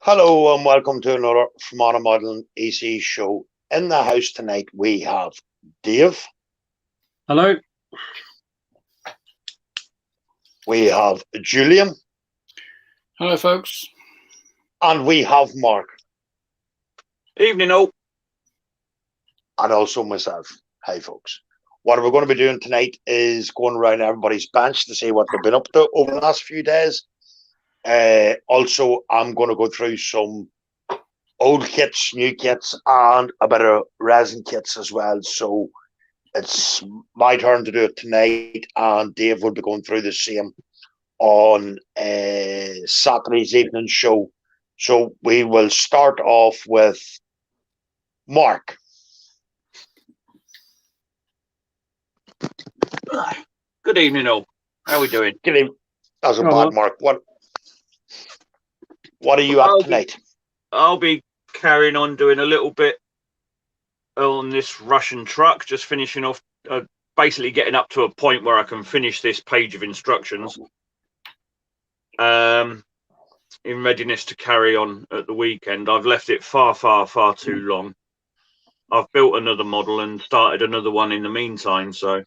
Hello and welcome to another From On a Model EC show. In the house tonight we have Dave. Hello. We have Julian. Hello, folks. And we have Mark. Evening, all. And also myself. Hi, folks. What we're going to be doing tonight is going around everybody's bench to see what they've been up to over the last few days. Also, I'm going to go through some old kits, new kits, and a bit of resin kits as well. So it's my turn to do it tonight, and Dave will be going through the same on Saturday's evening show. So we will start off with Mark. Good evening, all. How are we doing? Good evening. That's a bad Mark. What are you up tonight? I'll be carrying on doing a little bit on this Russian truck, just finishing off, basically getting up to a point where I can finish this page of instructions in readiness to carry on at the weekend. I've left it far too long. I've built another model and started another one in the meantime, so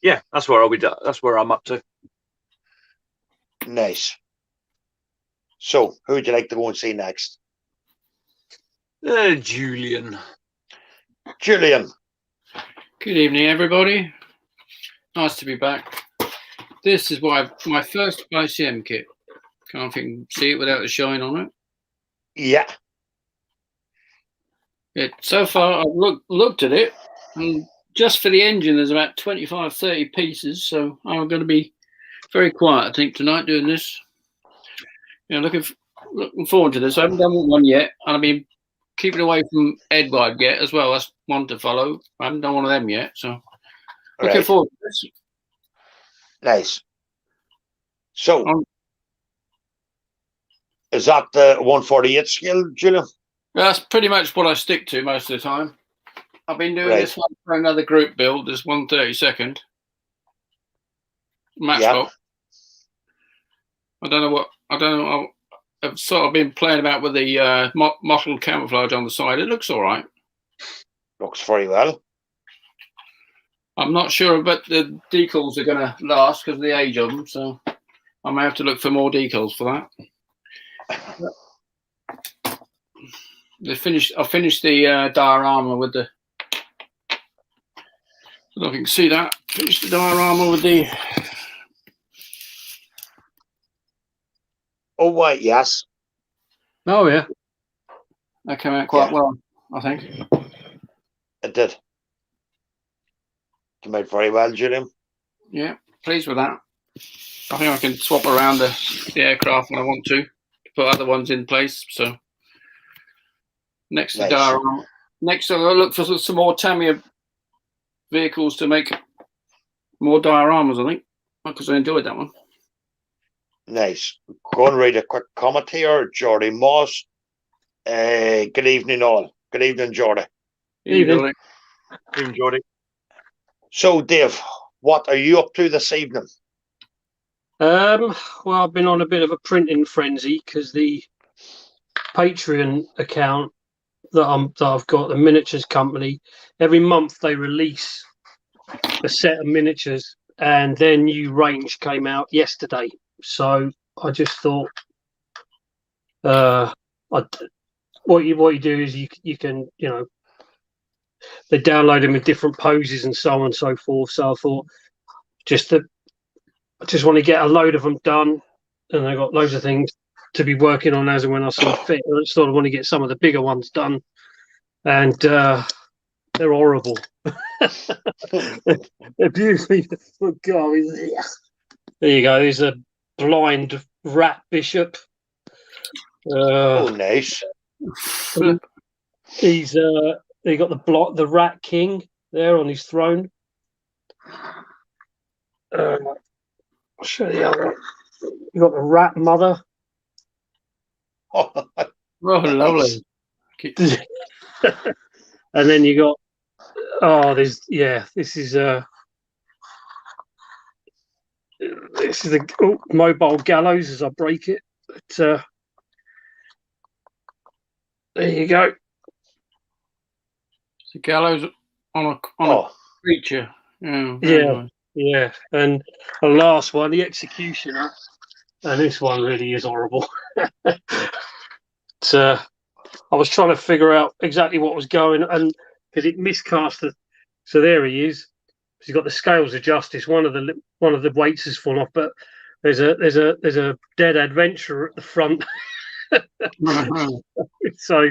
yeah, that's where that's where I'm up to. Nice. So, who would you like to go and see next? Julian. Julian. Good evening, everybody. Nice to be back. This is my first ICM kit. Can't think you can see it without a shine on it. Yeah. So far, I've looked at it, and just for the engine, there's about 25, 30 pieces. So I'm going to be very quiet, I think, tonight doing this. Looking forward to this. I haven't done one yet, and I've been keeping away from Edward yet as well. That's one to follow. I haven't done one of them yet, so looking forward to this. Nice. So, is that the 148 scale, Julian? That's pretty much what I stick to most of the time. I've been doing this one for another group build. There's 132nd matchbox. I don't know. I've sort of been playing about with the mottled camouflage on the side. It looks all right. Looks very well. I'm not sure, but the decals are going to last because of the age of them. So I may have to look for more decals for that. I finished the diorama with the. I don't know if you can see that. Finished the diorama with the. Oh, wait, yes. Oh, yeah. That came out quite well, I think. It did. Came out very well, Julian. Yeah, pleased with that. I think I can swap around the aircraft when I want to put other ones in place. So next to diorama. Next, I'll look for some more Tamiya vehicles to make more dioramas, I think, because I enjoyed that one. Nice. Go and read a quick comment here. Jordy Moss. Good evening, all. Good evening, Jordy. Evening. Evening, Jordy. So, Dave, what are you up to this evening? Well, I've been on a bit of a printing frenzy because the Patreon account that I've got, the miniatures company, every month they release a set of miniatures, and their new range came out yesterday. So I just thought, what you do is you can they download them with different poses and so on and so forth. So I thought, I just want to get a load of them done, and I got loads of things to be working on as and when I see fit. I sort of want to get some of the bigger ones done, and they're horrible. They're beautifully. Oh God, there you go. There's a blind rat bishop. Oh, nice. He's he got the rat king there on his throne. I'll show you the other. You got the rat mother. Oh, lovely. And then you got this is the mobile gallows as I break it. But, there you go. The gallows on a creature. Yeah, Yeah, nice. yeah. And the last one, the executioner, and this one really is horrible. But, I was trying to figure out exactly what was going, and because it miscast the. So there he is. He's got the scales of justice. One of the weights has fallen off, but there's a dead adventurer at the front. So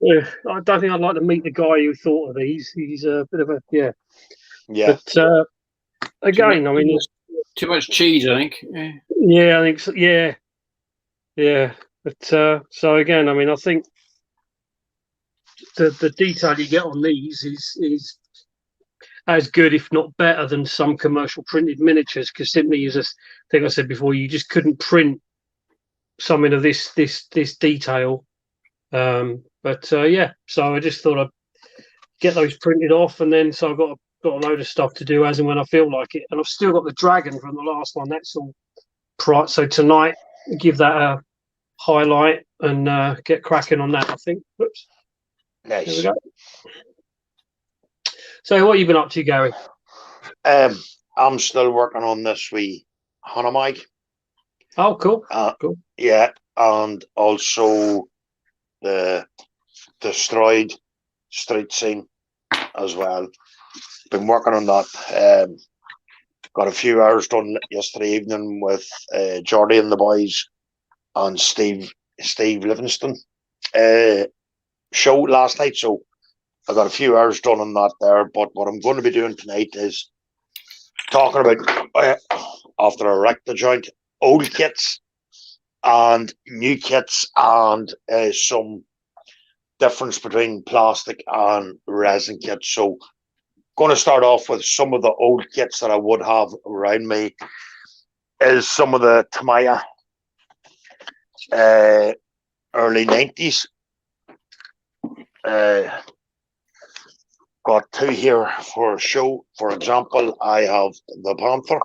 I don't think I'd like to meet the guy who thought of these. He's a bit of a Yeah. But again, I mean, too much cheese, I think. Yeah, I think so. Yeah. But so again, I mean, I think the detail you get on these is as good, if not better, than some commercial printed miniatures. Because simply, as I think I said before, you just couldn't print something of this detail. Yeah, so I just thought I'd get those printed off, and then so I've got a load of stuff to do as and when I feel like it. And I've still got the dragon from the last one. That's all. So tonight, give that a highlight and get cracking on that. I think. Oops. Nice. There we go. So, what have you been up to, Gary? I'm still working on this wee Hanamag. Oh, cool. Cool. Yeah, and also the destroyed street scene as well. Been working on that. Got a few hours done yesterday evening with Jordy and the boys and Steve Livingston show last night. So I got a few hours done on that there. But what I'm going to be doing tonight is talking about after I wrecked the joint, old kits and new kits and some difference between plastic and resin kits. So going to start off with some of the old kits that I would have around me is some of the Tamiya early 90s. Got two here for show. For example, I have the Panther,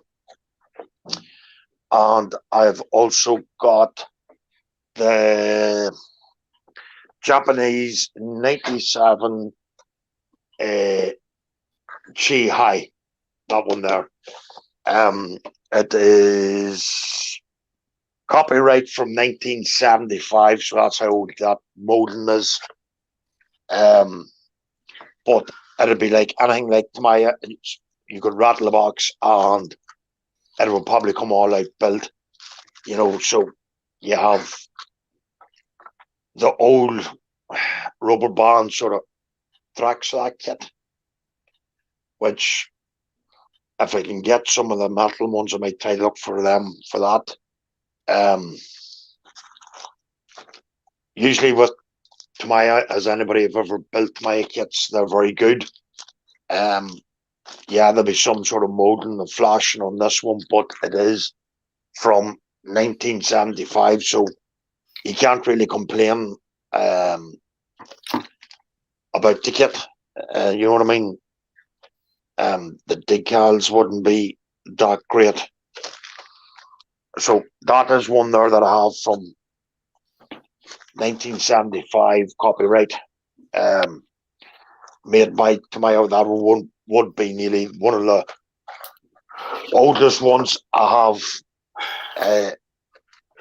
and I've also got the Japanese 97 Chi High, that one there. It is copyright from 1975, so that's how old that molding is. But it'd be like anything like Tamiya. You could rattle the box and it will probably come all out built, you know. So you have the old rubber band sort of track slack kit, which if I can get some of the metal ones, I might try to look for them for that. Usually with Tamiya, as anybody have ever built Tamiya kits, they're very good. Yeah, there'll be some sort of molding and flashing on this one, but it is from 1975, so you can't really complain about the kit. You know what I mean? The decals wouldn't be that great. So that is one there that I have from 1975 copyright, made by Tamiya. That one would be nearly one of the oldest ones I have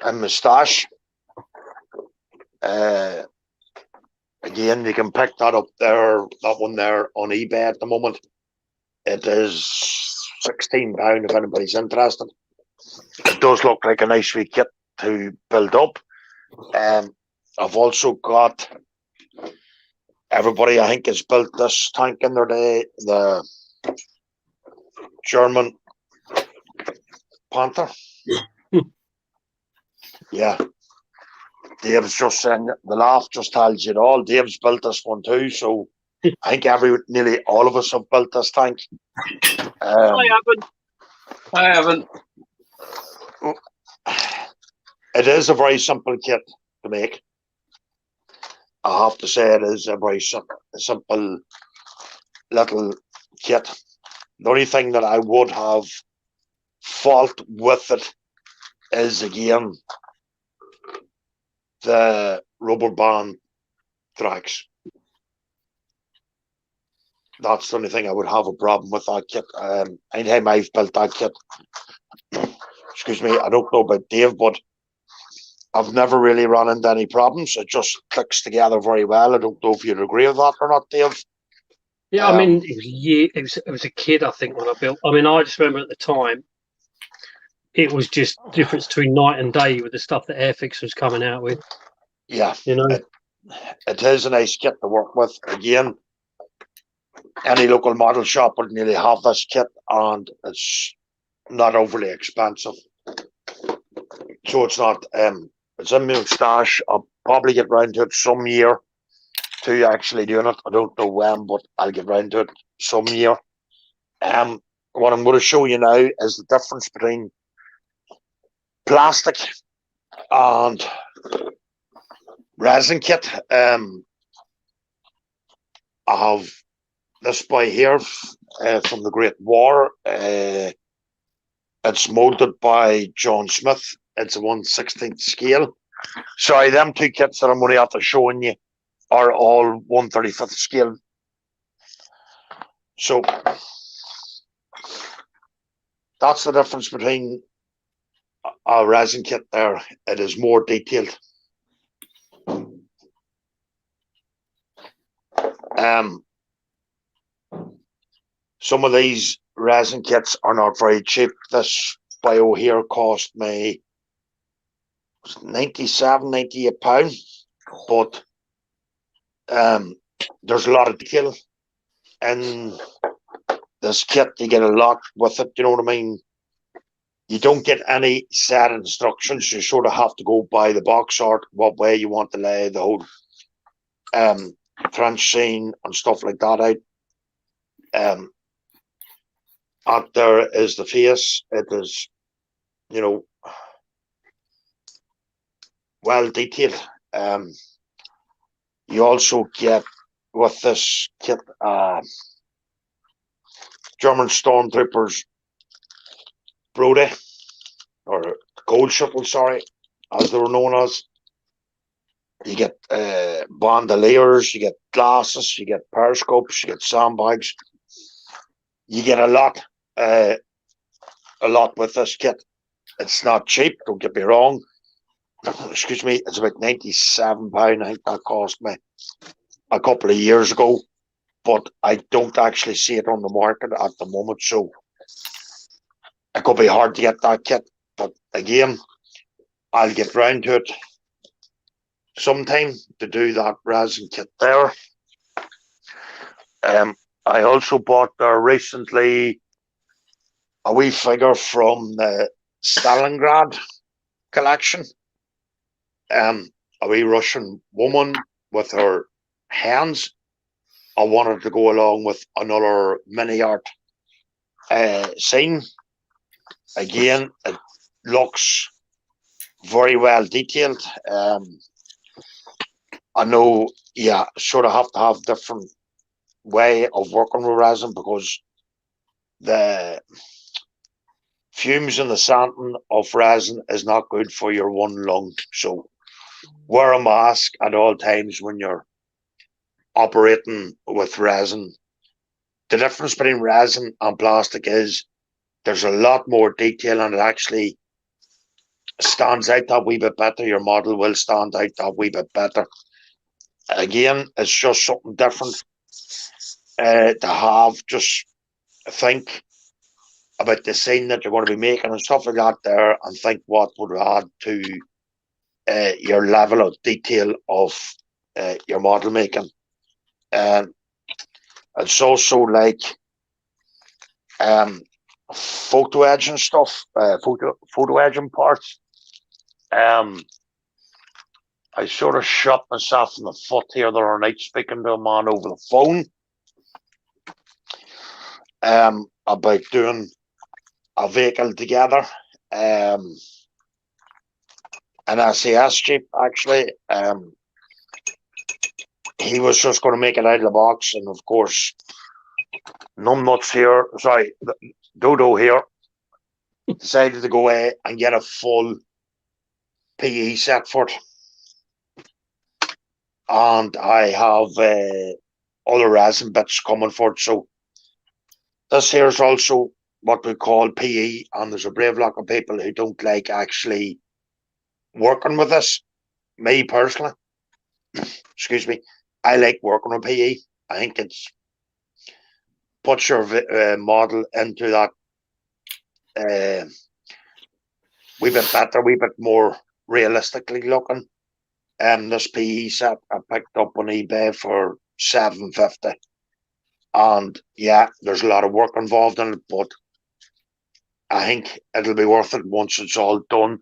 in my stash. Again, you can pick that up there, that one there on eBay at the moment. It is £16 if anybody's interested. It does look like a nice wee kit to build up. I've also got, everybody I think has built this tank in their day, the German Panther. Yeah. Dave's just saying, the laugh just tells you it all. Dave's built this one too, so I think nearly all of us have built this tank. I haven't. It is a very simple kit to make. I have to say it is a very simple little kit. The only thing that I would have fault with it is, again, the rubber band tracks. That's the only thing I would have a problem with that kit. Anytime I've built that kit, excuse me, I don't know about Dave, but I've never really run into any problems. It just clicks together very well. I don't know if you'd agree with that or not, Dave. Yeah, I mean, it was a kid, I think, when I built. I mean, I just remember at the time, it was just difference between night and day with the stuff that Airfix was coming out with. Yeah, you know, it is a nice kit to work with. Again, any local model shop would nearly have this kit, and it's not overly expensive. So it's not. It's in my stash. I'll probably get round to it some year to actually doing it. I don't know when, but I'll get round to it some year. What I'm going to show you now is the difference between plastic and resin kit. I have this boy here from the Great War. It's molded by John Smith. It's a 1/16 scale. Sorry, them two kits that I'm going to have to showing you are all 1/35 scale. So that's the difference between a resin kit there. It is more detailed. Some of these resin kits are not very cheap. This bio here cost me £97, £98, but there's a lot of detail in this kit. You get a lot with it, you know what I mean? You don't get any set instructions. You sort of have to go by the box art, what way you want to lay the whole trench scene and stuff like that out. Out there is the face. It is, you know, well detailed. You also get with this kit German stormtroopers Brody, or gold shuttle, sorry, as they were known as. You get bandoliers, you get glasses, you get periscopes, you get sandbags. You get a lot with this kit. It's not cheap, don't get me wrong. Excuse me, it's about £97. I think that cost me a couple of years ago, but I don't actually see it on the market at the moment, so it could be hard to get that kit. But again, I'll get round to it sometime to do that resin kit there. I also bought there recently a wee figure from the Stalingrad collection. A wee Russian woman with her hands. I wanted to go along with another mini art scene. Again, it looks very well detailed. I know, yeah, sort of have to have different way of working with resin because the fumes and the sanding of resin is not good for your one lung. So wear a mask at all times when you're operating with resin. The difference between resin and plastic is there's a lot more detail and it actually stands out that wee bit better. Your model will stand out that wee bit better. Again, it's just something different to have. Just think about the scene that you're going to be making and stuff like that there, and think what would add to your level of detail of your model making. It's also like photo edging stuff, photo edging parts. I sort of shot myself in the foot here the other night speaking to a man over the phone about doing a vehicle together, an SAS Jeep actually. he was just going to make it out of the box, and of course, numbnuts here, sorry, Dodo here, decided to go away and get a full PE set for it. And I have other resin bits coming for it. So this here is also what we call PE, and there's a brave lot of people who don't like actually working with this. Me personally, excuse me, I like working with PE. I think it's puts your model into that wee bit better, wee bit more realistically looking. This PE set I picked up on eBay for $7.50, and yeah, there's a lot of work involved in it, but I think it'll be worth it once it's all done.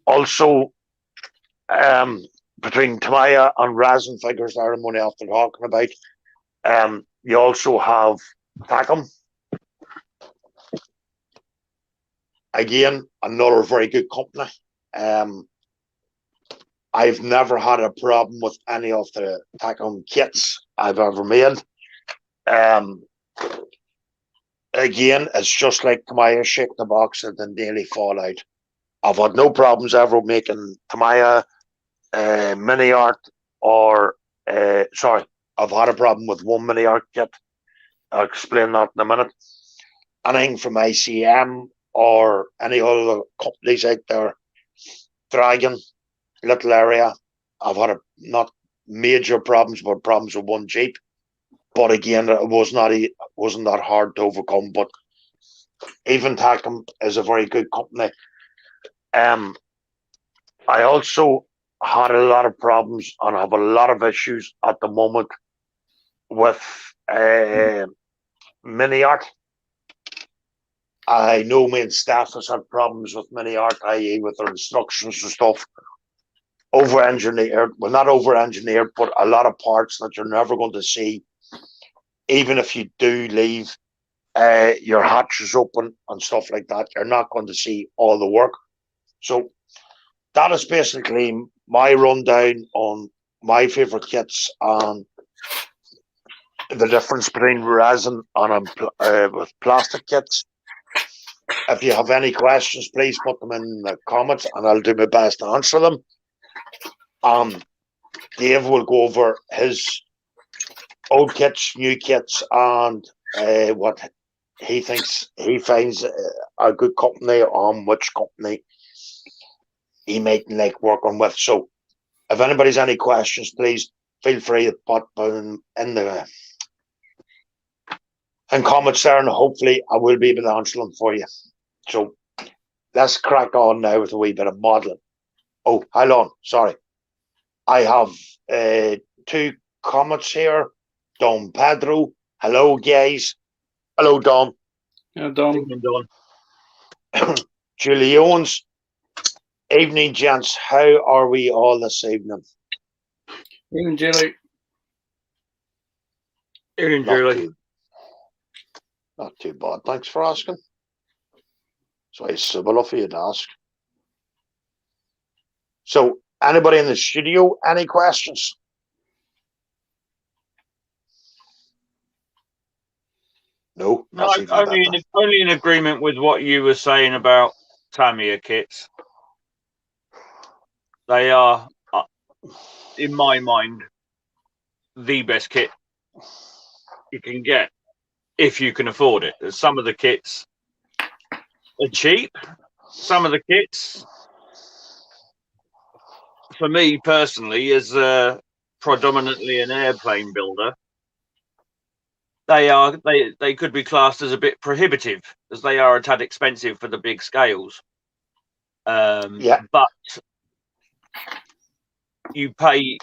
Also, between Tamaya and resin figures that I'm only after talking about, you also have Tacom. Again, another very good company. I've never had a problem with any of the Tacom kits I've ever made. Again, it's just like Tamaya shake the box and then nearly fall out. I've had no problems ever making Tamaya mini art, or sorry, I've had a problem with one mini art kit. I'll explain that in a minute. Anything from ICM or any other companies out there, Dragon, Little Area, I've had not major problems, but problems with one Jeep. But again, it wasn't that hard to overcome. But even Tacom is a very good company. I also had a lot of problems and have a lot of issues at the moment with mini art. I know me and staff has had problems with mini art, i.e. with their instructions and stuff. Over-engineered, well, not over-engineered, but a lot of parts that you're never going to see. Even if you do leave your hatches open and stuff like that, you're not going to see all the work. So that is basically my rundown on my favourite kits and the difference between resin and with plastic kits. If you have any questions, please put them in the comments and I'll do my best to answer them. Dave will go over his old kits, new kits, and what he finds a good company on which company he might like working with. So if anybody's any questions, please feel free to put them in comments there, and hopefully I will be able to answer them for you. So let's crack on now with a wee bit of modelling. Oh, hold on, sorry. I have two comments here. Don Pedro. Hello, guys. Hello, Don. Yeah, Dom. Julie Owens. Evening, gents. How are we all this evening? Evening, Julie. Evening, Julie. Not too bad. Thanks for asking. So it's civil for you to ask. So, anybody in the studio, any questions? No, only in agreement with what you were saying about Tamiya kits. They are, in my mind, the best kit you can get if you can afford it. Some of the kits are cheap. Some of the kits, for me personally, as predominantly an airplane builder, they could be classed as a bit prohibitive, as they are a tad expensive for the big scales. But you pay,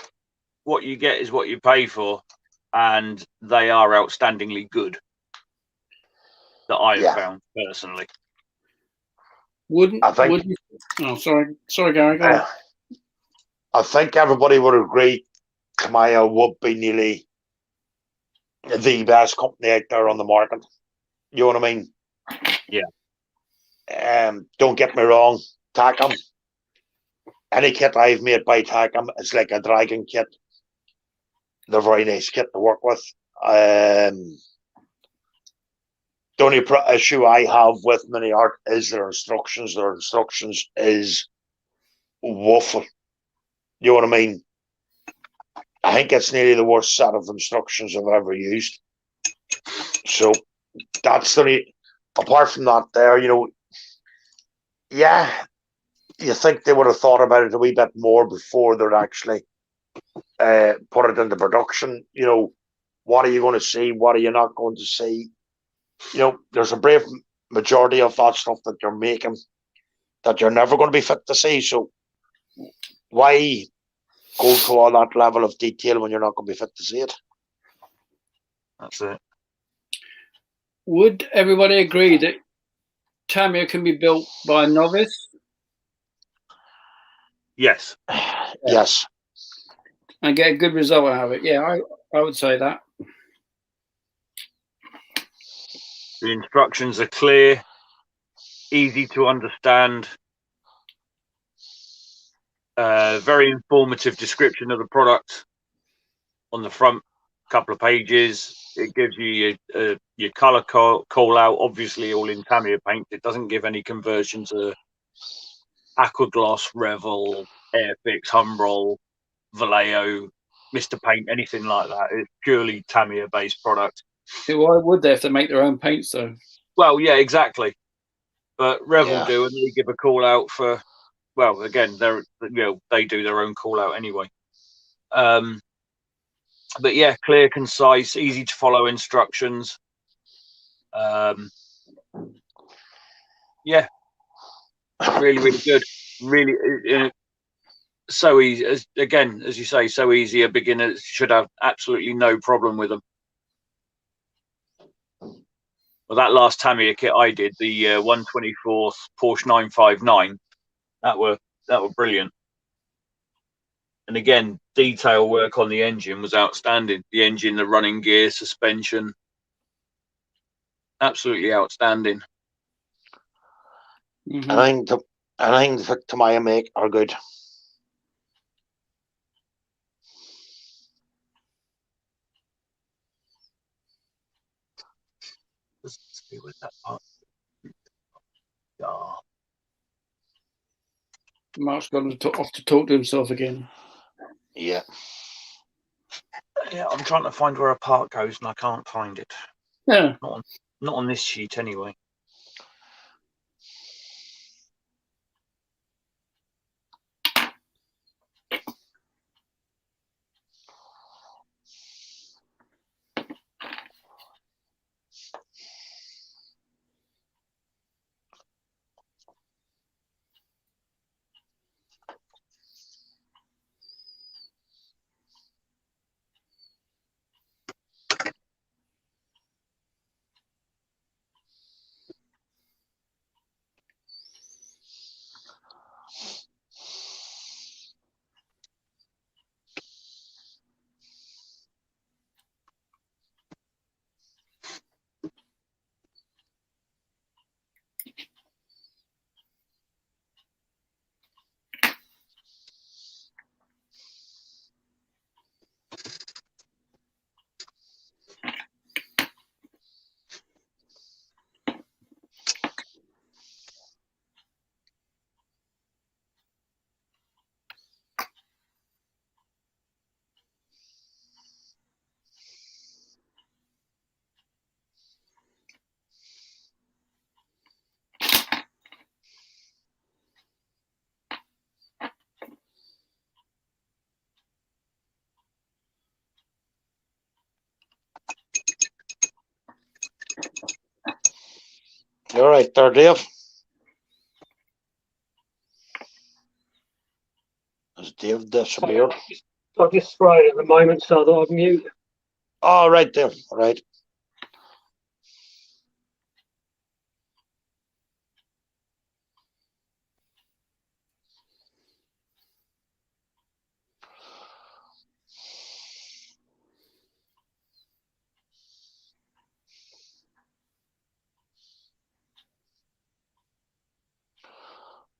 what you get is what you pay for, and they are outstandingly good, that I have found personally. Oh, sorry, Gary. Go on. I think everybody would agree Tamaya would be nearly the best company out there on the market. You know what I mean? Yeah. Don't get me wrong, Tacom. Any kit I've made by Tacom is like a Dragon kit. they're very nice kit to work with. The only issue I have with Mini Art is their instructions. Their instructions is woeful. You know what I mean? I think it's nearly the worst set of instructions I've ever used. So that's the only. Apart from that, there, yeah, you think they would have thought about it a wee bit more before they'd actually put it into production. What are you going to see? What are you not going to see? There's a brave majority of that stuff that you're making that you're never going to be fit to see. So why go to all that level of detail when you're not going to be fit to see it? That's it. Would everybody agree that Tamiya can be built by a novice? Yes. Yes. And get a good result out of it? Yeah, I would say that. The instructions are clear, easy to understand, very informative description of the product on the front couple of pages. It gives you your color call out, obviously all in Tamiya paint. It doesn't give any conversion to Aquagloss, Revel, Airfix, Humbrol, Vallejo, Mr. Paint, anything like that. It's purely Tamiya based product. Why would they if they make their own paints though? Well, yeah, exactly. But Revel do, and they give a call out for. Well, again, they do their own call out anyway. But yeah, clear, concise, easy to follow instructions. Yeah, really, really good. Really, so easy. As you say, so easy. A beginner should have absolutely no problem with them. Well, that last Tamiya kit I did, the 1/24th Porsche 959, that were brilliant. And again, detail work on the engine was outstanding. The engine, the running gear, suspension, absolutely outstanding. Mm-hmm. I think the Tamiya make are good. Let's see with that part. Oh. Mark's got off to talk to himself again. Yeah. Yeah, I'm trying to find where a part goes and I can't find it. Yeah. Not on this sheet anyway. You're right there, Dave. Has Dave disappeared? I just sprayed at the moment, so I thought I'd mute. Oh, right there. Right.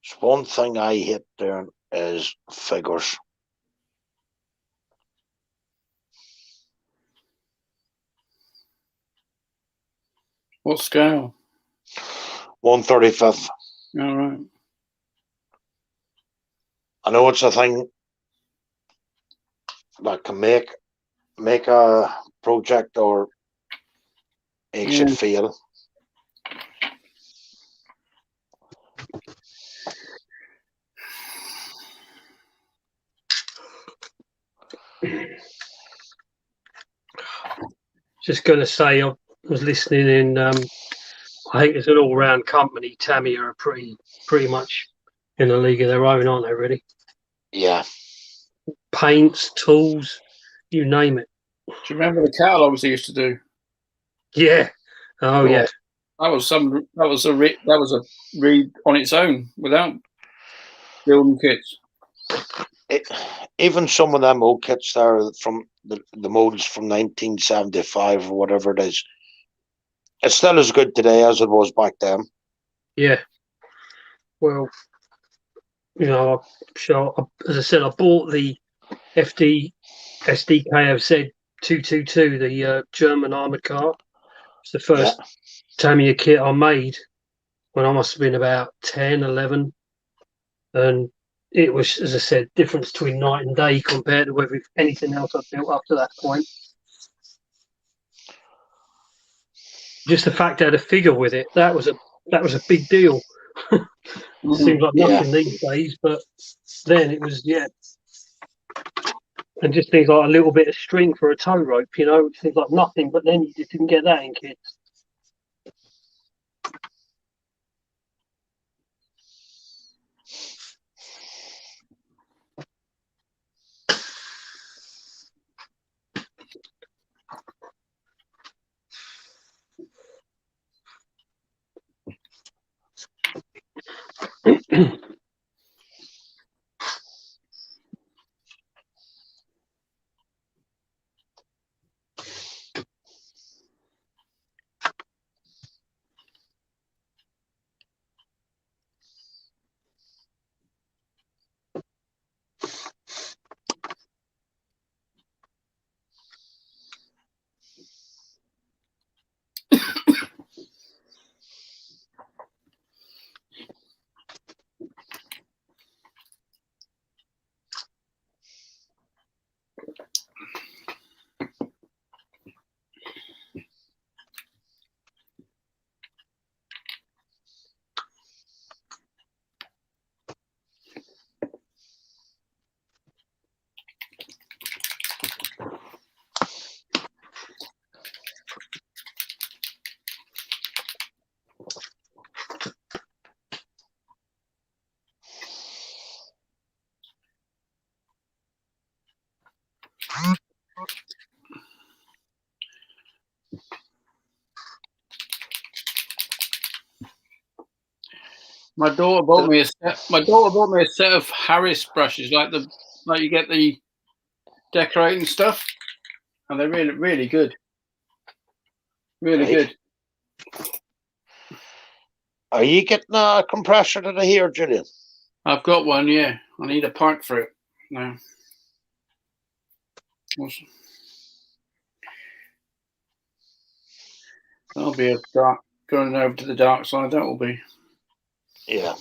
So one thing I hate doing is figures. What scale? 1/35. All right. I know it's a thing that can make a project or makes it fail. Just going to say, I was listening in. I think it's an all-round company. Tamiya are pretty much in a league of their own, aren't they? Really? Yeah. Paints, tools, you name it. Do you remember the catalogs they used to do? Yeah. Oh yeah. That was a read on its own without building kits. Even some of them old kits there from the models from 1975 or whatever it is, it's still as good today as it was back then. Yeah. Well, you know, as I said, I bought the SDKFZ 222, the German armored car. It's the first Tamiya kit I made when I must have been about 10, 11. And it was, as I said, difference between night and day compared to anything else I've built up to that point. Just the fact I had a figure with it, that was a big deal. Seems like nothing these days, but then it was, and just things like a little bit of string for a tow rope, which seems like nothing, but then you just didn't get that in kits. My daughter bought me a set of Harris brushes, like you get the decorating stuff, and they're really, really good. Really good. Are you getting a compressor to the here, Julian? I've got one, yeah. I need a part for it now. Awesome. That'll be a dark going over to the dark side. That will be. Yeah.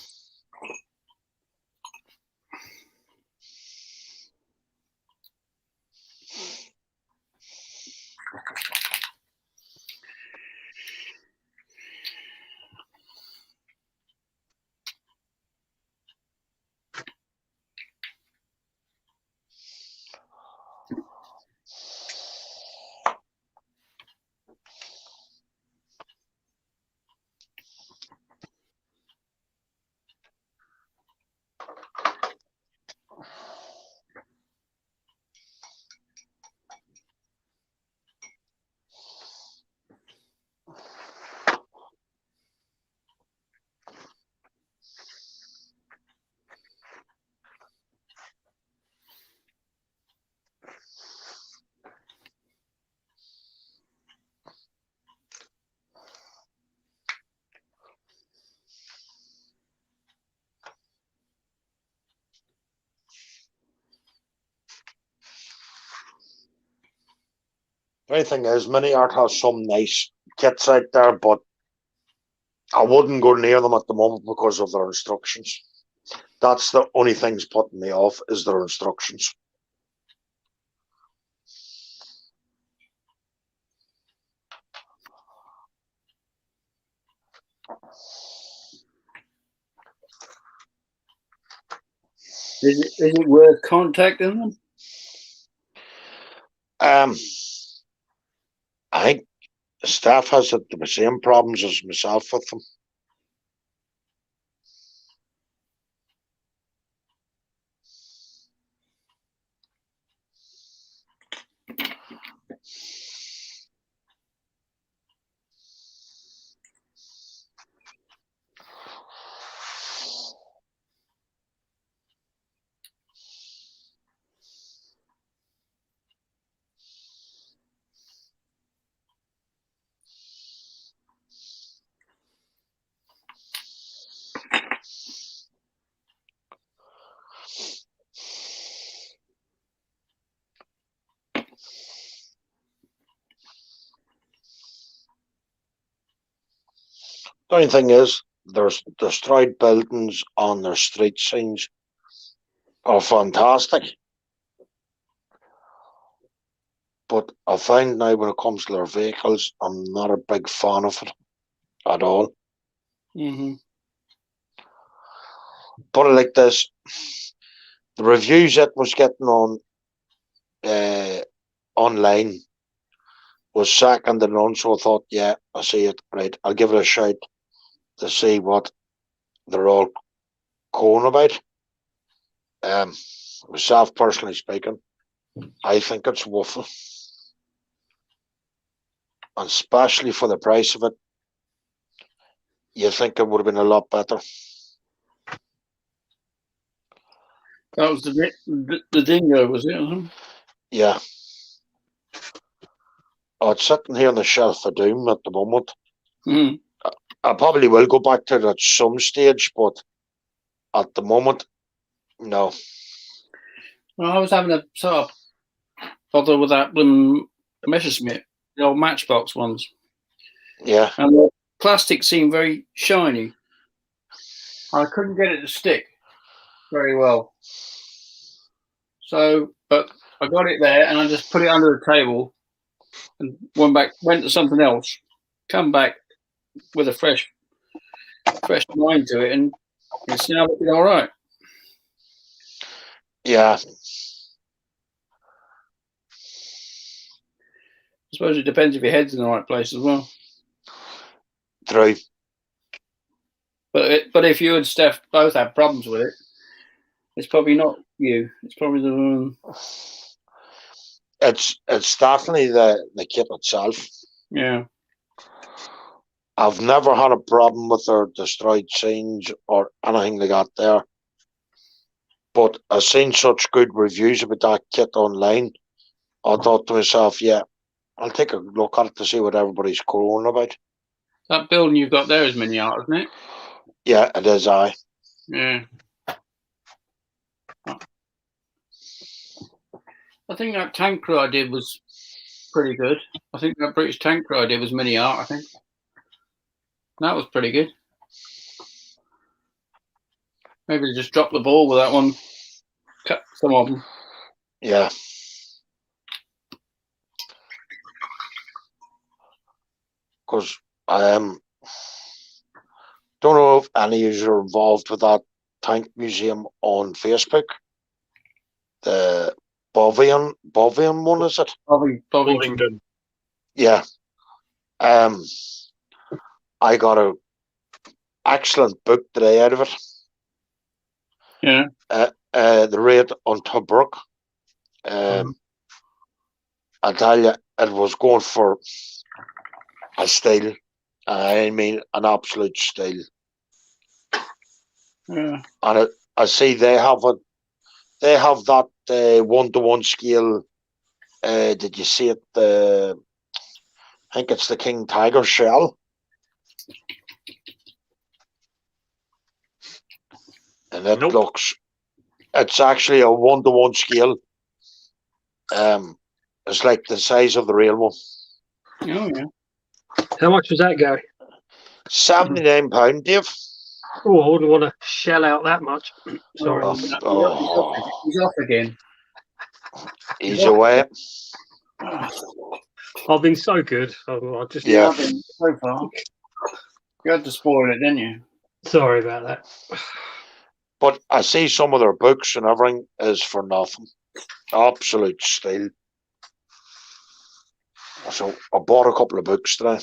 The only thing is, Mini Art has some nice kits out there, but I wouldn't go near them at the moment because of their instructions. That's the only thing's putting me off, is their instructions. Is it worth contacting them? I think the staff has the same problems as myself with them. The only thing is, there's destroyed buildings on their street signs are fantastic. But I find now when it comes to their vehicles, I'm not a big fan of it at all. Mm-hmm. Put it like this, the reviews that was getting on online was second to none, so I thought, yeah, I see it, right, I'll give it a shout to see what they're all going about. Myself personally speaking, I think it's waffle, and especially for the price of it, you think it would have been a lot better. That was the dingo, was it? Yeah. Oh, it's sitting here on the shelf of doom at the moment. Mm. I probably will go back to it at some stage, but at the moment, no. Well, I was having a sort of bother with that Messerschmitt, the old Matchbox ones. Yeah. And the plastic seemed very shiny. I couldn't get it to stick very well. So, but I got it there and I just put it under the table and went to something else, come back with a fresh mind to it, and it's now looking all right. Yeah. I suppose it depends if your head's in the right place as well. True. But if you and Steph both have problems with it, it's probably not you. It's probably the It's definitely the kit itself. yeah. I've never had a problem with their destroyed signs or anything like that there. But I've seen such good reviews about that kit online. I thought to myself, yeah, I'll take a look at it to see what everybody's crowing about. That building you've got there is mini art, isn't it? Yeah, it is. Yeah. I think that tank crew I did was pretty good. I think that British tank crew I did was mini art, I think. That was pretty good. Maybe they just dropped the ball with that one. Cut some of them. Yeah. Because don't know if any of you are involved with that tank museum on Facebook. The Bovian one, is it? Bovington. Yeah. I got a excellent book today out of it. Yeah. The raid on Tobruk. I tell you, it was going for a steal. I mean, an absolute steal. Yeah. And I see they have that 1-to-1 scale. Did you see it? I think it's the King Tiger shell. And it looks, it's actually a 1-to-1 scale. It's like the size of the real one. Oh, yeah. How much was that, Gary? £79, Dave. Oh, I wouldn't want to shell out that much. Sorry. Oh, He's oh, off again. he's away. I've been so good. I just Yeah. I've been so far. You had to spoil it, didn't you? sorry about that. But I see some of their books and everything is for nothing. Absolute steal. So I bought a couple of books today.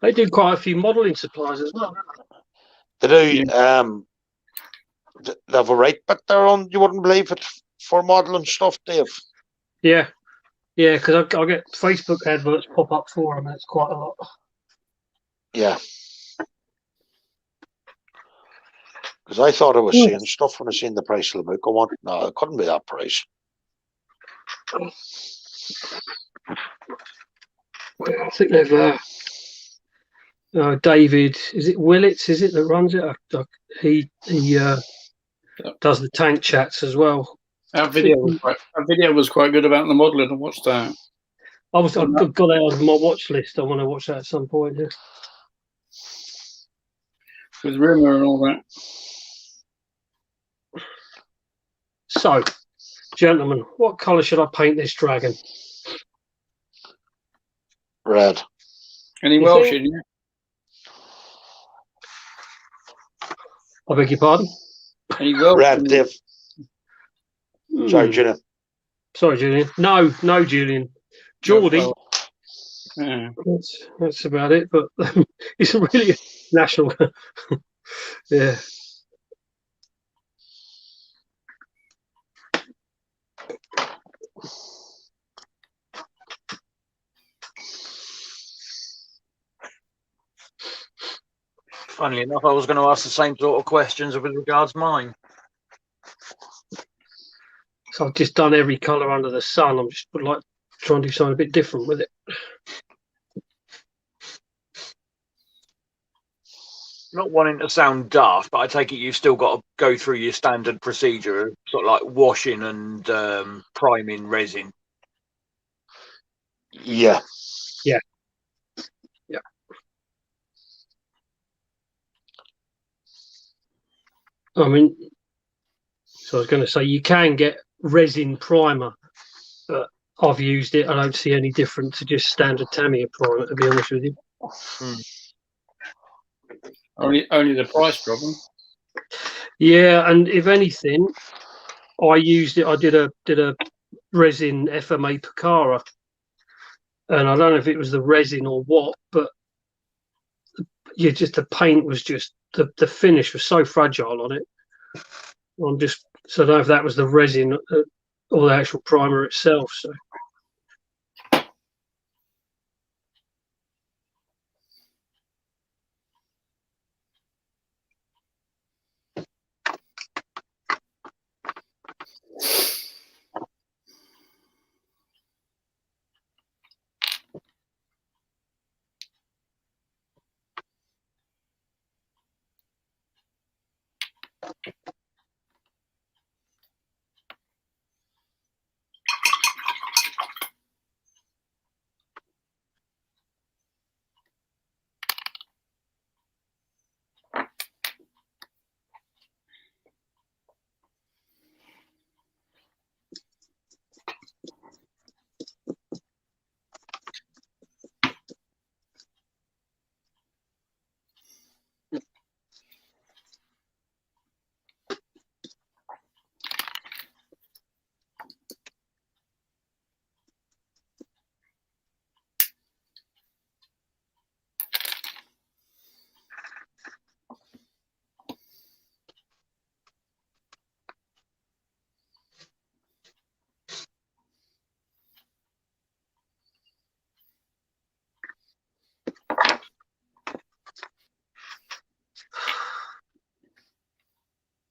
They do quite a few modelling supplies as well. They do. They have a right bit there on. You wouldn't believe it for modelling stuff, Dave. Yeah, because I get Facebook adverts pop up for them. It's quite a lot. Yeah. Because I thought I was seeing stuff when I seen the price of the book. I want no, it couldn't be that price. I think they've David, is it Willits? Is it that runs it? He does the tank chats as well. Our video was quite good about the modelling. I watched that. I've got that on my watch list. I want to watch that at some point. Yeah. With Rimmer and all that. So, gentlemen, what colour should I paint this dragon? Red. Any You Welsh think? in you? I beg your pardon? Any Welsh Red, in you? Dave. Sorry, Julian. Sorry, Julian. No, Julian. Geordie. Yeah. That's about it. But it's really a national. Yeah. Funnily enough, I was going to ask the same sort of questions with regards mine. So I've just done every colour under the sun. I'm just like trying to do something a bit different with it. Not wanting to sound daft, but I take it you've still got to go through your standard procedure, sort of like washing and priming resin. Yeah. I mean, so I was going to say you can get resin primer, but I've used it. I don't see any different to just standard Tamiya primer, to be honest with you. Only the price problem. Yeah, and if anything, I used it. I did a resin FMA Picara, and I don't know if it was the resin or what, but the paint was just the finish was so fragile on it. So I don't know if that was the resin or the actual primer itself. So.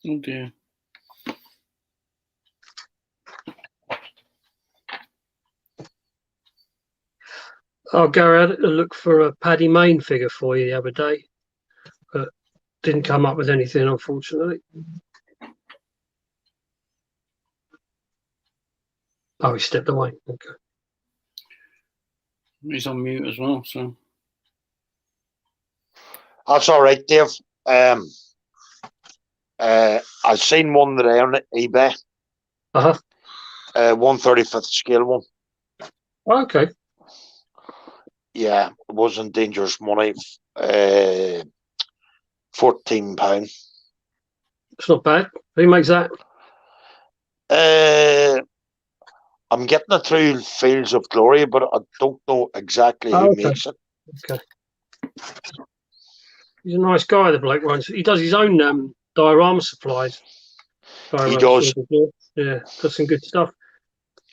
Oh dear. Gary, I had to look for a Paddy Mayne figure for you the other day, but didn't come up with anything, unfortunately. Oh, he stepped away. Okay. He's on mute as well, so. That's all right, Dave. I've seen one today on eBay. 1/35 scale one. Okay. Yeah, it wasn't dangerous money. £14. It's not bad. Who makes that? I'm getting it through Fields of Glory, but I don't know exactly who makes it. Okay. He's a nice guy, the bloke runs. He does his own diorama supplies. He does. Yeah, does some good stuff.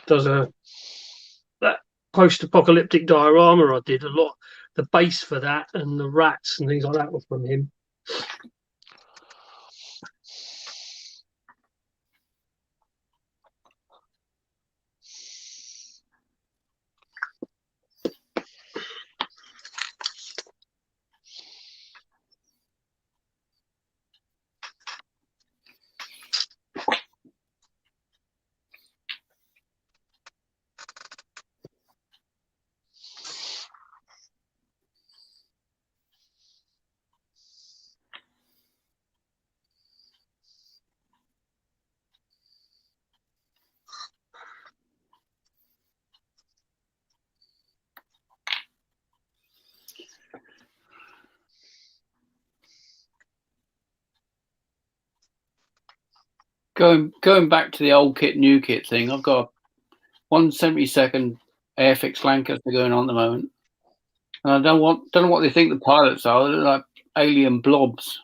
Does that post-apocalyptic diorama I did a lot. The base for that and the rats and things like that were from him. Going back to the old kit, new kit thing, I've got a 1/72 Airfix Lancaster going on at the moment. And I don't know what they think the pilots are. They're like alien blobs.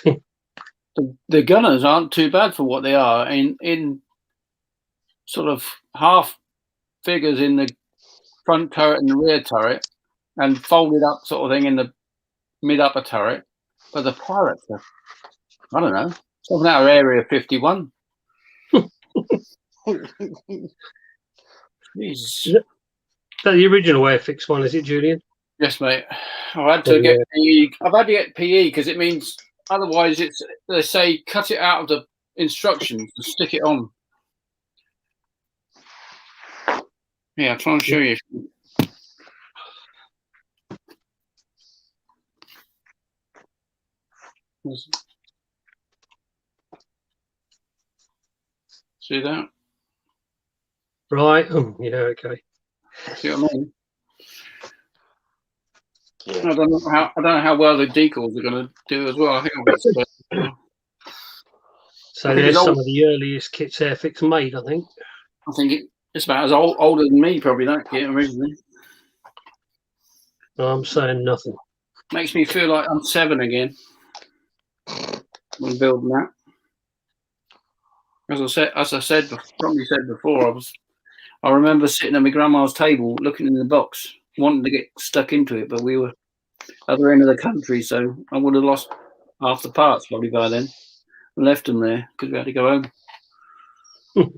The gunners aren't too bad for what they are. In sort of half figures in the front turret and the rear turret, and folded up sort of thing in the mid upper turret. But the pilots are, I don't know, something out of Area 51. Is that the original Airfix one, is it, Julian? Yes, mate. I've had to get PE. I've had to get PE because it means otherwise they say cut it out of the instructions and stick it on. Yeah, I'll try and show you. See that? Right. Yeah. Okay. See what I mean? Yeah. I don't know how well the decals are going to do as well. I think so there's some of the earliest kits Airfix made. I think it's about as older than me, probably, that kit originally. I'm saying nothing. Makes me feel like I'm 7 again when building that. As I said before, I remember sitting at my grandma's table looking in the box, wanting to get stuck into it, but we were other end of the country, so I would have lost half the parts probably by then. I left them there because we had to go home.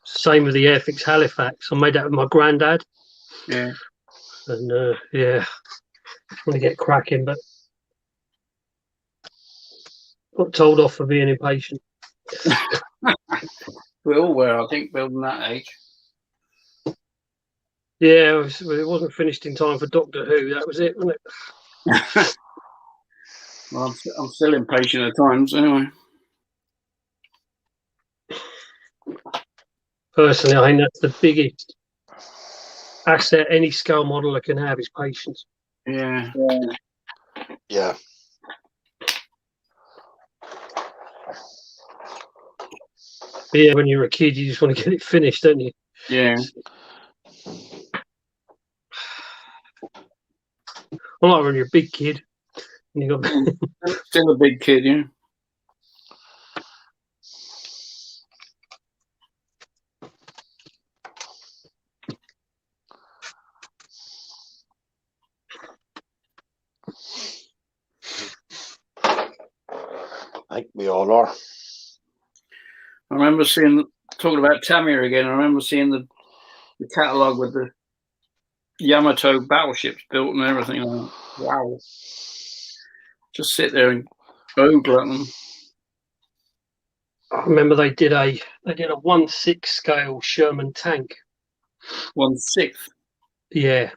Same with the Airfix Halifax. I made that with my granddad. Yeah. And yeah, I want to get cracking, but got told off for being impatient. We all were, I think, building that age. Yeah, it wasn't finished in time for Doctor Who. That was it, wasn't it? Well, I'm still impatient at times, anyway. Personally, I think that's the biggest asset any scale modeler can have is patience. Yeah. Yeah. But yeah, when you're a kid, you just want to get it finished, don't you? Yeah. Well, like when you're a big kid. And you got Still a big kid, yeah. I think we all are. I remember talking about Tamiya again, I remember seeing the catalogue with the Yamato battleships built and everything. Like, wow. Just sit there and ogle at them. I remember they did a 1/6 scale Sherman tank. 1/6. Yeah.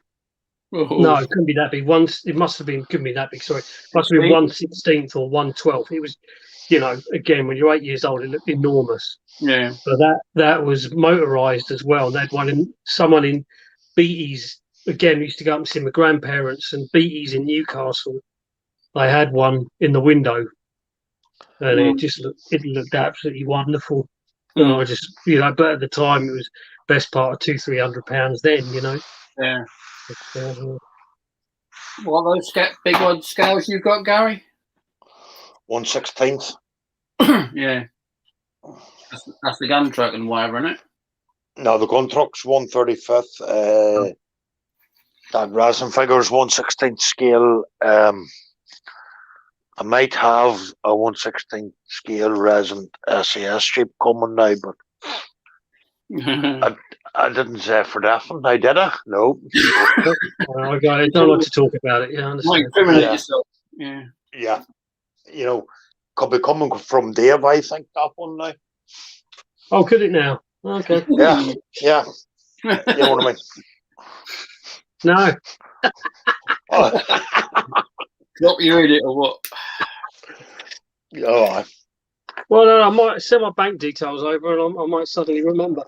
No, it couldn't be that big. It must have been, couldn't be that big. Sorry, must have been 1/16 or 1/12. It was, again, when you're 8 years old, it looked enormous. Yeah. But that was motorised as well. And they had someone in Beatty's, again, we used to go up and see my grandparents, and Beatty's in Newcastle, they had one in the window. And it looked absolutely wonderful. And I just, but at the time it was best part of £200-300 then, Yeah. But, What are those big old scales you've got, Gary? 1/16. Yeah. That's the gun truck and whatever, isn't it? No, the gun truck's 1/35. That resin figure's 1/16 scale. I might have a 1/16 scale resin SAS strip coming now, but I didn't say for definite. Now, did I? No. I don't like to talk about it. Yeah, I understand. Incriminate yourself. Yeah. Yeah. Could be coming from Dave, I think, that one now. Oh, could it now? Okay. Yeah. Yeah. You know what I mean? No. Drop your idiot or what? Oh, Well, no, I might send my bank details over, and I might suddenly remember.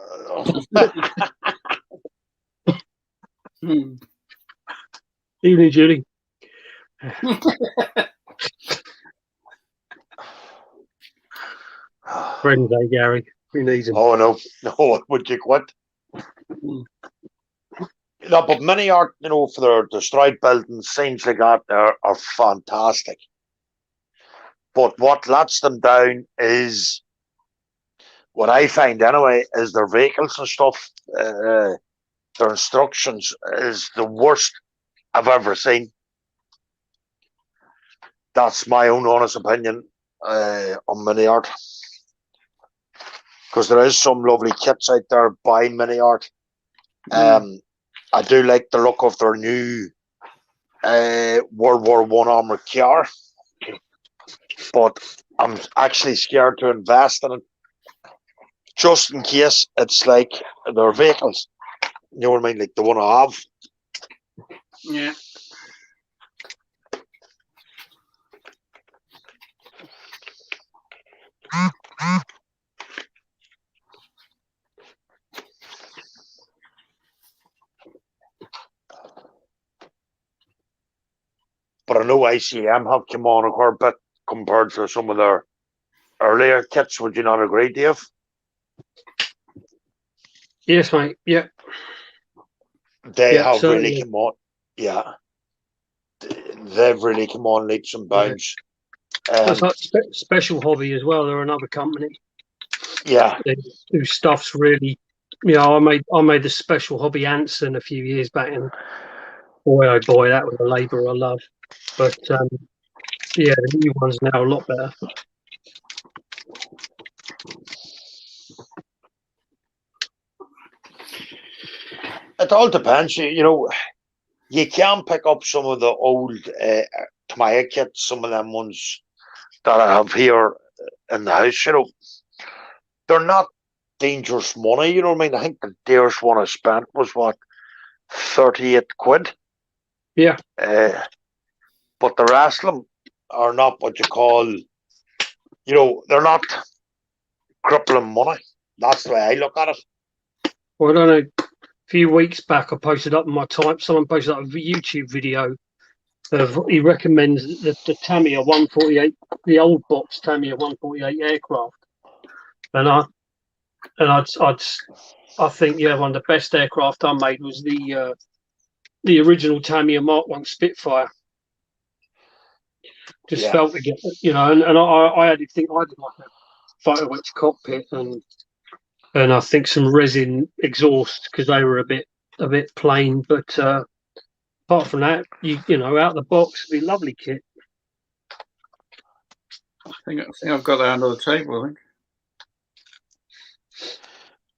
Evening, Julie. Friend day, Gary. Who needs him? Oh, no, would you quit? No, but many art, for their stride buildings, things like that, are fantastic. But what lets them down is, what I find anyway, is their vehicles and stuff. Their instructions is the worst I've ever seen. That's my own honest opinion on mini art. Because there is some lovely kits out there by mini art. I do like the look of their new World War I armoured car, but I'm actually scared to invest in it, just in case it's like their vehicles. You know what I mean? Like the one I have. Yeah. But I know ICM have come on a fair bit compared to some of their earlier kits. Would you not agree, Dave? Yes, mate. Yeah. They have really come on. Yeah. They've really come on leaps and bounds. That's like Special Hobby as well. They're another company. Yeah. Whose stuff's really, I made the Special Hobby Anson a few years back, and boy, oh boy, that was a labour of love. But the new one's now a lot better. It all depends. You can pick up some of the old Tamiya kits, some of them ones that I have here in the house. They're not dangerous money. You know what I mean? I think the dearest one I spent was 38 quid. Yeah. But the rest of them are not what you call, they're not crippling money. That's the way I look at it. Well, I don't know. A few weeks back, I posted up in my type. Someone posted up a YouTube video of, he recommends the Tamiya 148, the old box Tamiya 148 aircraft, and I think one of the best aircraft I made was the original Tamiya Mark 1 Spitfire. Just felt again, and I had to think I did like a photo etch cockpit and I think some resin exhaust because they were a bit plain. But apart from that, out the box, it'd be a lovely kit. I think I've got that under the table. I think.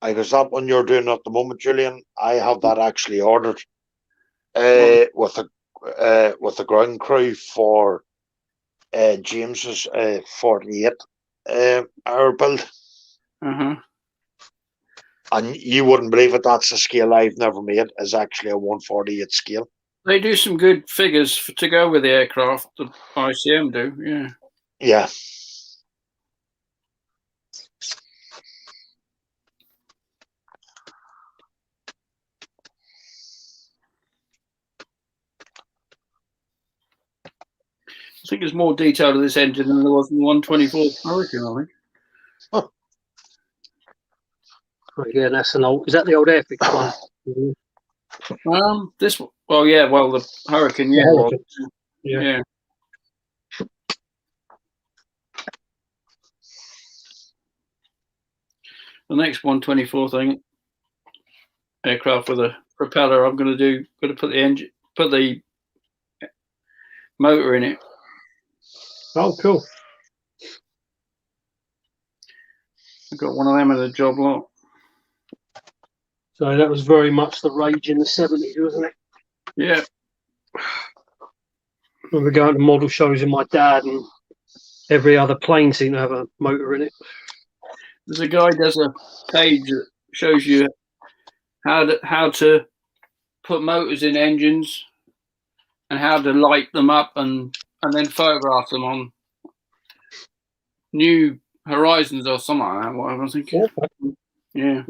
I guess that one you're doing at the moment, Julian. I have that actually ordered with the ground crew for James's 48 hour build. And you wouldn't believe it, that's a scale I've never made, is actually a 148 scale. They do some good figures to go with the aircraft. The ICM do, yeah. Yeah. I think there's more detail to this engine than there was in the 124 Hurricane, I think. Yeah, that's an old. Is that the old Airfix one? This one. Well, yeah. Well, the Hurricane, yeah. The Hurricane. Yeah. The next 124 thing, aircraft with a propeller, I'm going to put the motor in it. Oh, cool. I've got one of them in the job lot. So that was very much the rage in the 70s, wasn't it? Yeah. We were going to model shows with my dad, and every other plane seemed to have a motor in it. There's a guy does a page that shows you how to put motors in engines and how to light them up and then photograph them on New Horizons or something like that. Whatever I think. Yeah.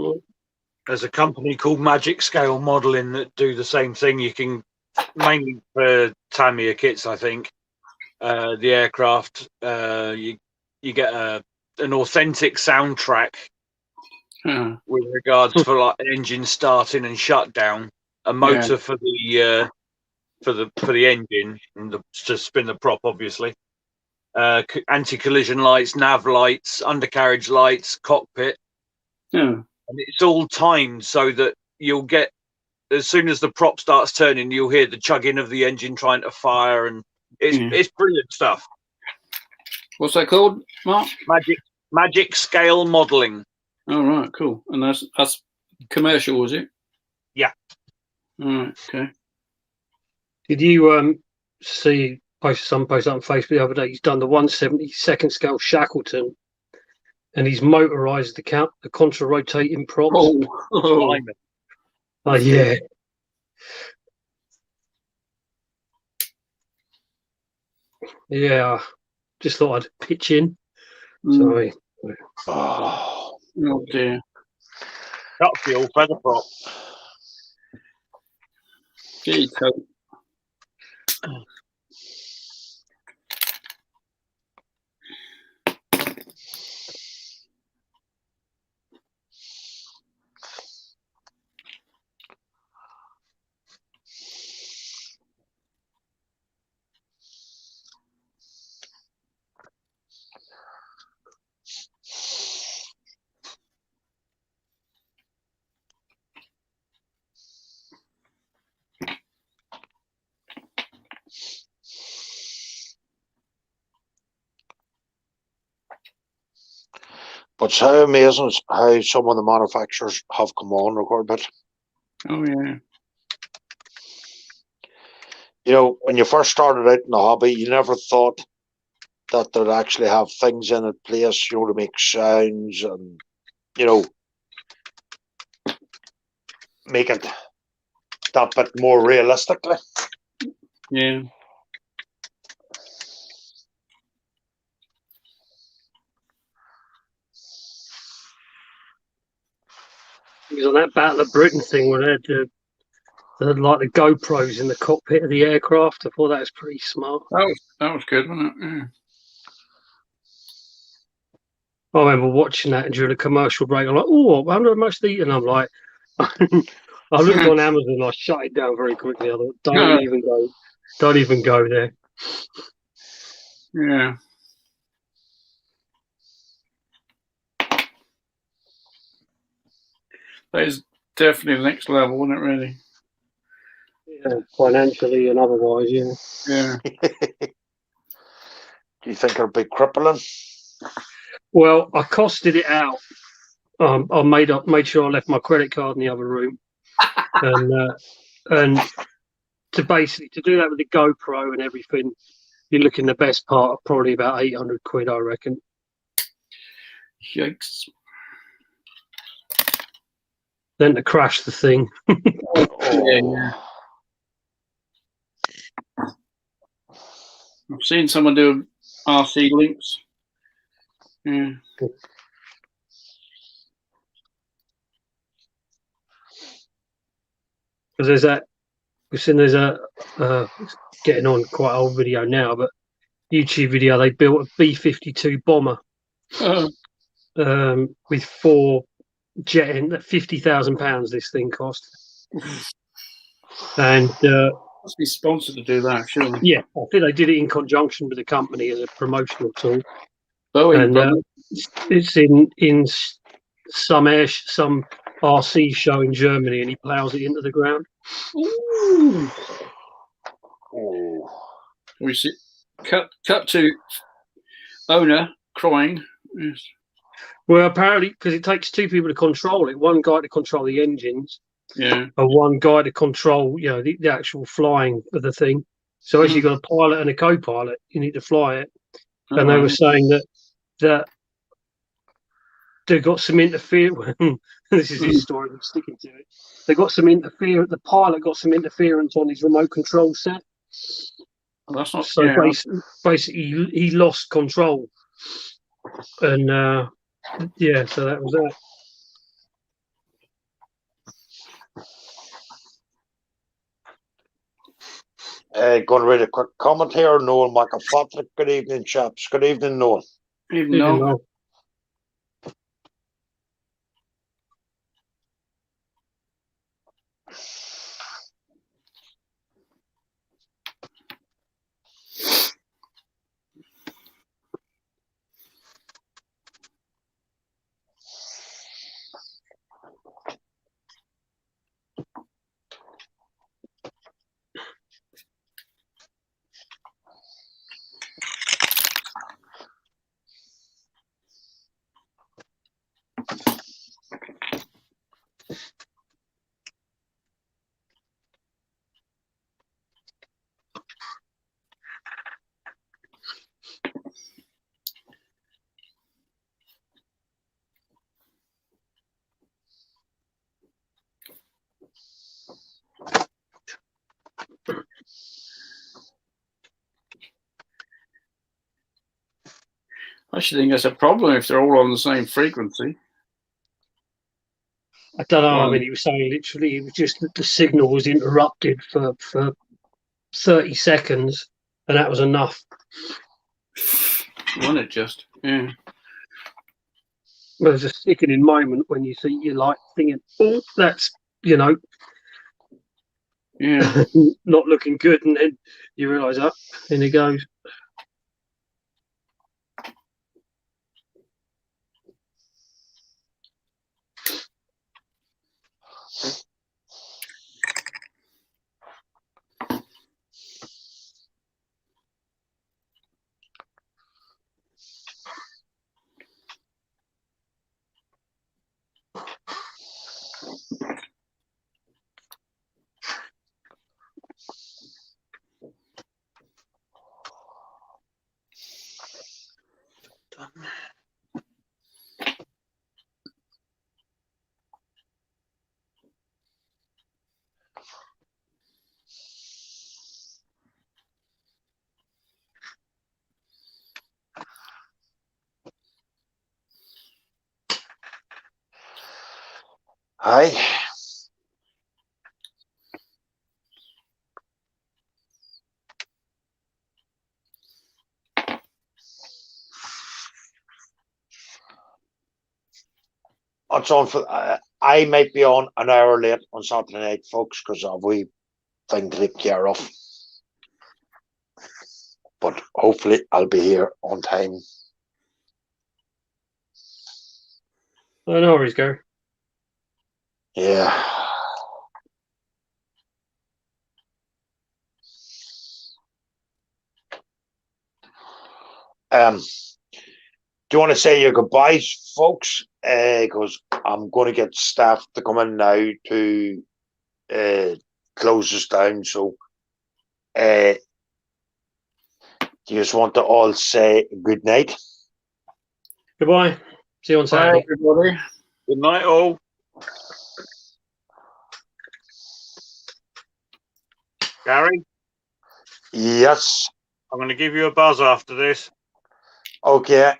There's a company called Magic Scale Modeling that do the same thing. You can mainly for Tamiya kits, I think. The aircraft, you get an authentic soundtrack with regards for like engine starting and shutdown, a motor for the engine and to spin the prop, obviously. Anti-collision lights, nav lights, undercarriage lights, cockpit. Yeah. And it's all timed so that you'll get, as soon as the prop starts turning, you'll hear the chugging of the engine trying to fire, and it's brilliant stuff. What's that called, Mark? Magic Scale Modeling. Oh, right, cool. And that's commercial, was it? Yeah. All right, okay. Did you see some post up on Facebook the other day? He's done the 172nd scale Shackleton, and he's motorised the contra rotating props. Oh, yeah. Yeah, just thought I'd pitch in. Sorry. Oh dear. That's the old feather prop. Gee, coat. But it's how amazing how some of the manufacturers have come on a quite bit. Oh, yeah. You know, when you first started out in the hobby, you never thought that they'd actually have things in place, you know, to make sounds and, you know, make it that bit more realistically. Yeah. He was on that Battle of Britain thing where they had like the GoPros in the cockpit of the aircraft. I thought that was pretty smart. That was good, wasn't it? Yeah. I remember watching that, and during a commercial break, I'm like, "Oh, I wonder how much they eat." And I'm like, I looked on Amazon, and I shut it down very quickly. I thought, don't even go there. Yeah. That is definitely the next level, wasn't it, really? Yeah, financially and otherwise, yeah. Yeah. Do you think it'll be crippling? Well, I costed it out. I made sure I left my credit card in the other room, and to do that with the GoPro and everything, you're looking the best part of probably about 800 quid, I reckon. Yikes. Then to crash the thing. Yeah. I've seen someone do RC links. Yeah. Because there's that. We've seen there's a getting on quite old video now, but YouTube video. They built a B-52 bomber with 4 jet engines. £50,000 this thing cost, and Must be sponsored to do that, surely. yeah, I think they did it in conjunction with the company as a promotional tool. Boeing, And it's in some RC show in Germany, and he plows it into the ground. Ooh. Oh. We see cut to owner crying. Yes. Well, apparently, because it takes 2 people to control it, one guy to control the engines, Yeah. and one guy to control, the actual flying of the thing. So actually, you've got a pilot and a co-pilot. You need to fly it. And they were saying that they got some interference. This is his story. I'm sticking to it. They got some interference. The pilot got some interference on his remote control set. Well, that's not So basically, he lost control, and so that was that. Going to read a quick comment here. Noel McAfatrick. Good evening, chaps. Good evening, Noel. Even though. I should think that's a problem if they're all on the same frequency. I don't know. I mean, he was saying literally, it was just that the signal was interrupted for 30 seconds, and that was enough. Wasn't it just? Yeah. Well, there's a sickening moment when you see you're like thinking, oh, that's, Yeah. not looking good, and then you realise, oh, and it goes. Hi. It's on for. I might be on an hour late on Saturday night, folks, because of we thing to take care of. But hopefully, I'll be here on time. I know where he's going. Yeah. Do you want to say your goodbyes, folks? Because I'm going to get staff to come in now to close us down. So, do you just want to all say good night? Goodbye. See you on Bye, Saturday. everybody. Good night, all. Gary? Yes. I'm going to give you a buzz after this. Okay.